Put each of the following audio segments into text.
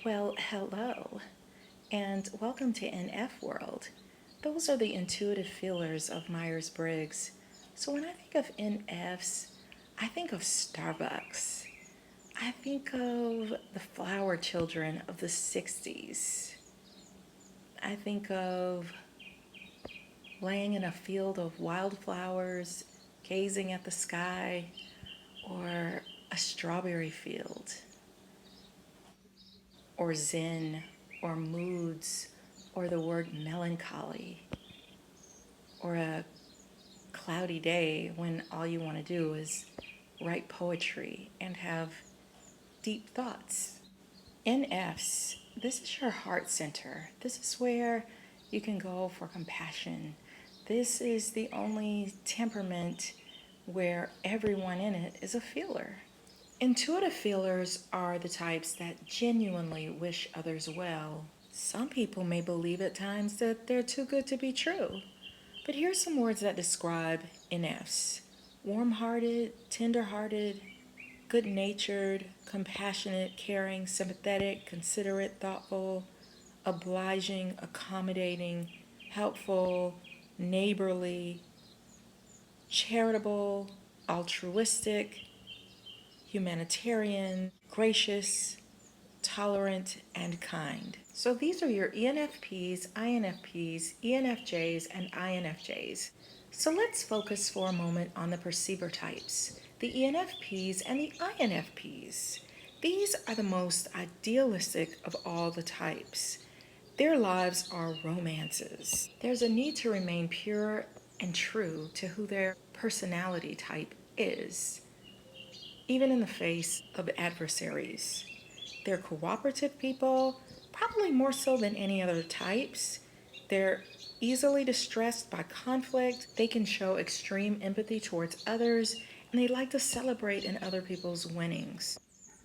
Well, hello, and welcome to NF World. Those are the intuitive feelers of Myers-Briggs. So when I think of NFs, I think of Starbucks. I think of the flower children of the 60s. I think of laying in a field of wildflowers, gazing at the sky, or a strawberry field, or zen, or moods, or the word melancholy, or a cloudy day when all you want to do is write poetry and have deep thoughts. NFs, this is your heart center. This is where you can go for compassion. This is the only temperament where everyone in it is a feeler. Intuitive feelers are the types that genuinely wish others well. Some people may believe at times that they're too good to be true. But here's some words that describe NFs. Warm-hearted, tender-hearted, good-natured, compassionate, caring, sympathetic, considerate, thoughtful, obliging, accommodating, helpful, neighborly, charitable, altruistic, humanitarian, gracious, tolerant, and kind. So these are your ENFPs, INFPs, ENFJs, and INFJs. So let's focus for a moment on the perceiver types, the ENFPs and the INFPs. These are the most idealistic of all the types. Their lives are romances. There's a need to remain pure and true to who their personality type is, even in the face of adversaries. They're cooperative people, probably more so than any other types. They're easily distressed by conflict. They can show extreme empathy towards others, and they like to celebrate in other people's winnings.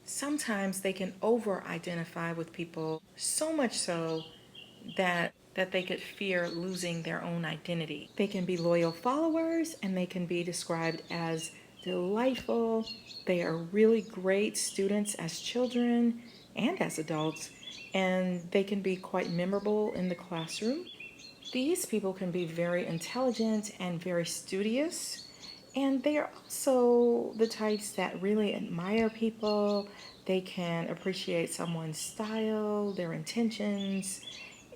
Sometimes they can over-identify with people, so much so that they could fear losing their own identity. They can be loyal followers, and they can be described as delightful. They are really great students as children and as adults, and they can be quite memorable in the classroom. These people can be very intelligent and very studious, and they are also the types that really admire people. They can appreciate someone's style, their intentions,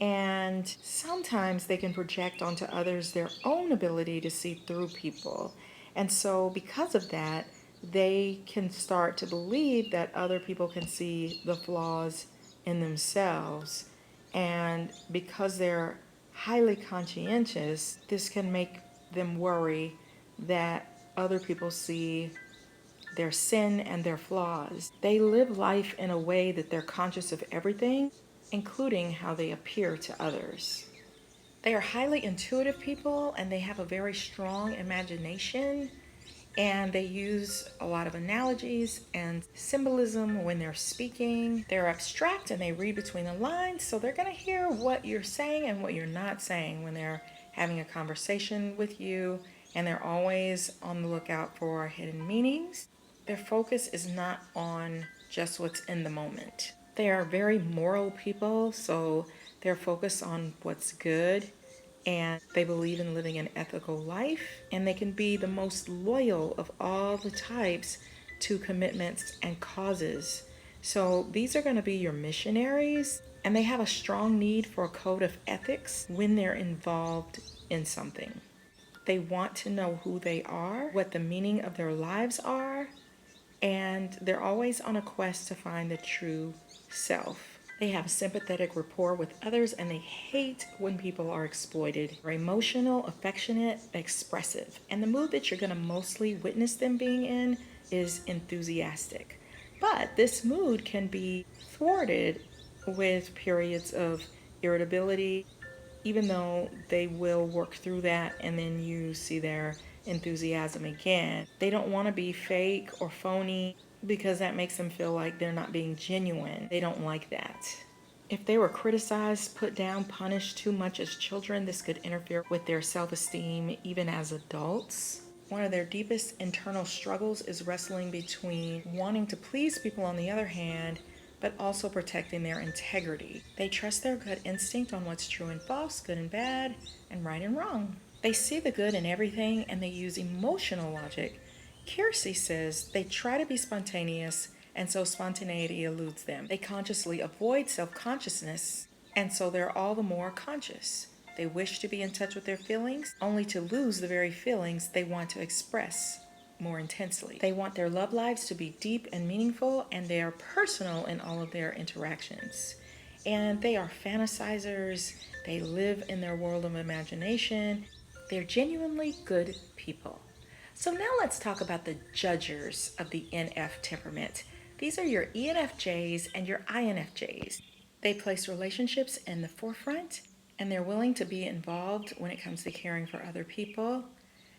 and sometimes they can project onto others their own ability to see through people. And so because of that, they can start to believe that other people can see the flaws in themselves. And because they're highly conscientious, this can make them worry that other people see their sin and their flaws. They live life in a way that they're conscious of everything, including how they appear to others. They are highly intuitive people, and they have a very strong imagination, and they use a lot of analogies and symbolism when they're speaking. They're abstract and they read between the lines, so they're going to hear what you're saying and what you're not saying when they're having a conversation with you, and they're always on the lookout for hidden meanings. Their focus is not on just what's in the moment. They are very moral people, so they're focused on what's good, and they believe in living an ethical life, and they can be the most loyal of all the types to commitments and causes. So these are going to be your missionaries, and they have a strong need for a code of ethics when they're involved in something. They want to know who they are, what the meaning of their lives are, and they're always on a quest to find the true self. They have sympathetic rapport with others, and they hate when people are exploited. They're emotional, affectionate, expressive. And the mood that you're going to mostly witness them being in is enthusiastic. But this mood can be thwarted with periods of irritability, even though they will work through that and then you see their enthusiasm again. They don't want to be fake or phony because that makes them feel like they're not being genuine. They don't like that. If they were criticized, put down, punished too much as children, this could interfere with their self-esteem even as adults. One of their deepest internal struggles is wrestling between wanting to please people on the other hand, but but also protecting their integrity. They trust their gut instinct on what's true and false, good and bad, and right and wrong. They see the good in everything and they use emotional logic. Kiersey says they try to be spontaneous, and so spontaneity eludes them. They consciously avoid self-consciousness, and so they're all the more conscious. They wish to be in touch with their feelings, only to lose the very feelings they want to express more intensely. They want their love lives to be deep and meaningful, and they are personal in all of their interactions. And they are fantasizers. They live in their world of imagination. They're genuinely good people. So now let's talk about the judgers of the NF temperament. These are your ENFJs and your INFJs. They place relationships in the forefront, and they're willing to be involved when it comes to caring for other people.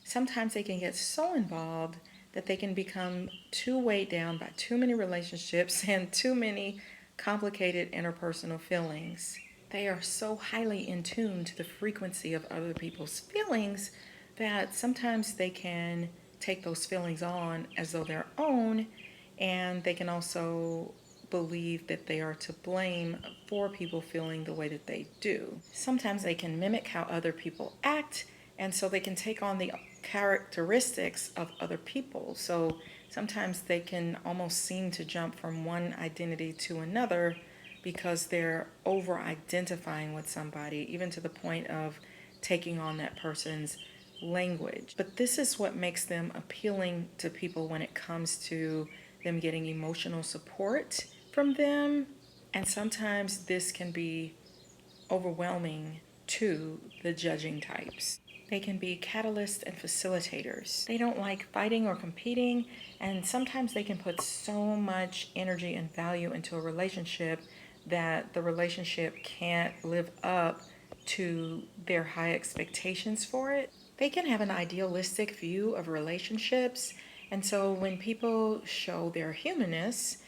Sometimes they can get so involved that they can become too weighed down by too many relationships and too many complicated interpersonal feelings. They are so highly in tune to the frequency of other people's feelings that sometimes they can take those feelings on as though their own, and they can also believe that they are to blame for people feeling the way that they do. Sometimes they can mimic how other people act, and so they can take on the characteristics of other people. So sometimes they can almost seem to jump from one identity to another because they're over-identifying with somebody, even to the point of taking on that person's language. But this is what makes them appealing to people when it comes to them getting emotional support from them. And sometimes this can be overwhelming to the judging types. They can be catalysts and facilitators. They don't like fighting or competing, and sometimes they can put so much energy and value into a relationship that the relationship can't live up to their high expectations for it. They can have an idealistic view of relationships, and so when people show their humanness,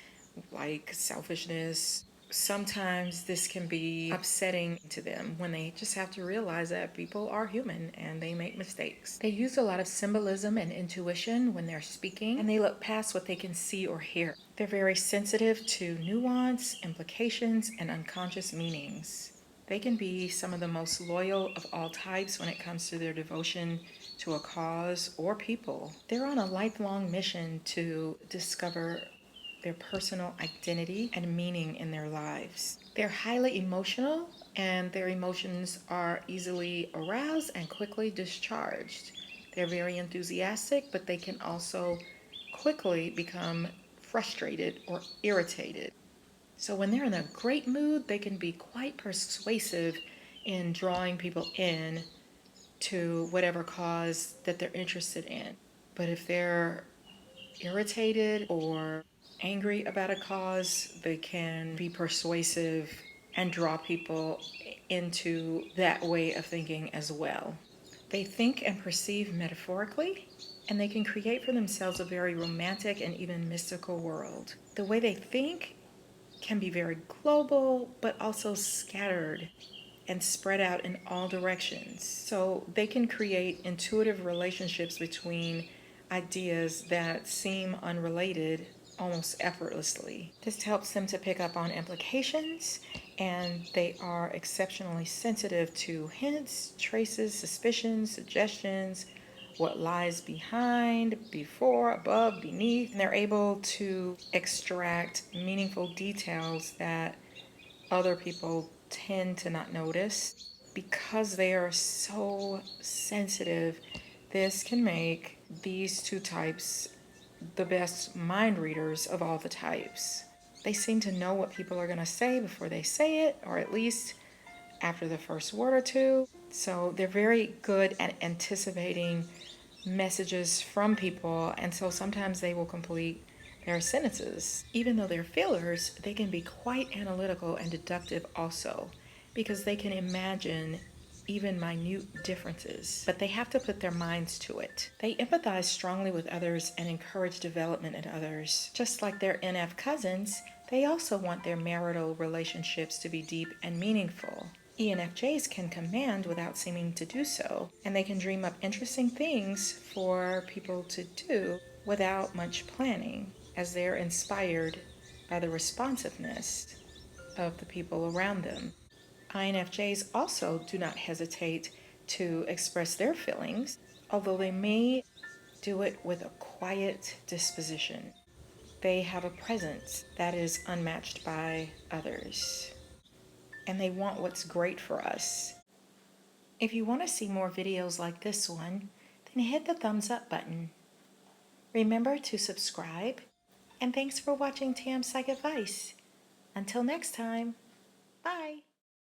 like selfishness, sometimes this can be upsetting to them when they just have to realize that people are human and they make mistakes. They use a lot of symbolism and intuition when they're speaking, and they look past what they can see or hear. They're very sensitive to nuance, implications, and unconscious meanings. They can be some of the most loyal of all types when it comes to their devotion to a cause or people. They're on a lifelong mission to discover their personal identity and meaning in their lives. They're highly emotional, and their emotions are easily aroused and quickly discharged. They're very enthusiastic, but they can also quickly become frustrated or irritated. So when they're in a great mood, they can be quite persuasive in drawing people in to whatever cause that they're interested in. But if they're irritated or angry about a cause, they can be persuasive and draw people into that way of thinking as well. They think and perceive metaphorically, and they can create for themselves a very romantic and even mystical world. The way they think can be very global, but also scattered and spread out in all directions. So they can create intuitive relationships between ideas that seem unrelated almost effortlessly. This helps them to pick up on implications, and they are exceptionally sensitive to hints, traces, suspicions, suggestions, what lies behind, before, above, beneath, and they're able to extract meaningful details that other people tend to not notice. Because they are so sensitive, this can make these two types the best mind readers of all the types. They seem to know what people are going to say before they say it, or at least after the first word or two. So they're very good at anticipating messages from people, and so sometimes they will complete their sentences. Even though they're feelers, they can be quite analytical and deductive also, because they can imagine even minute differences, but they have to put their minds to it. They empathize strongly with others and encourage development in others. Just like their NF cousins, they also want their marital relationships to be deep and meaningful. ENFJs can command without seeming to do so, and they can dream up interesting things for people to do without much planning, as they're inspired by the responsiveness of the people around them. INFJs also do not hesitate to express their feelings, although they may do it with a quiet disposition. They have a presence that is unmatched by others, and they want what's great for us. If you want to see more videos like this one, then hit the thumbs up button. Remember to subscribe, and thanks for watching Tams PsychAdvice. Until next time, bye.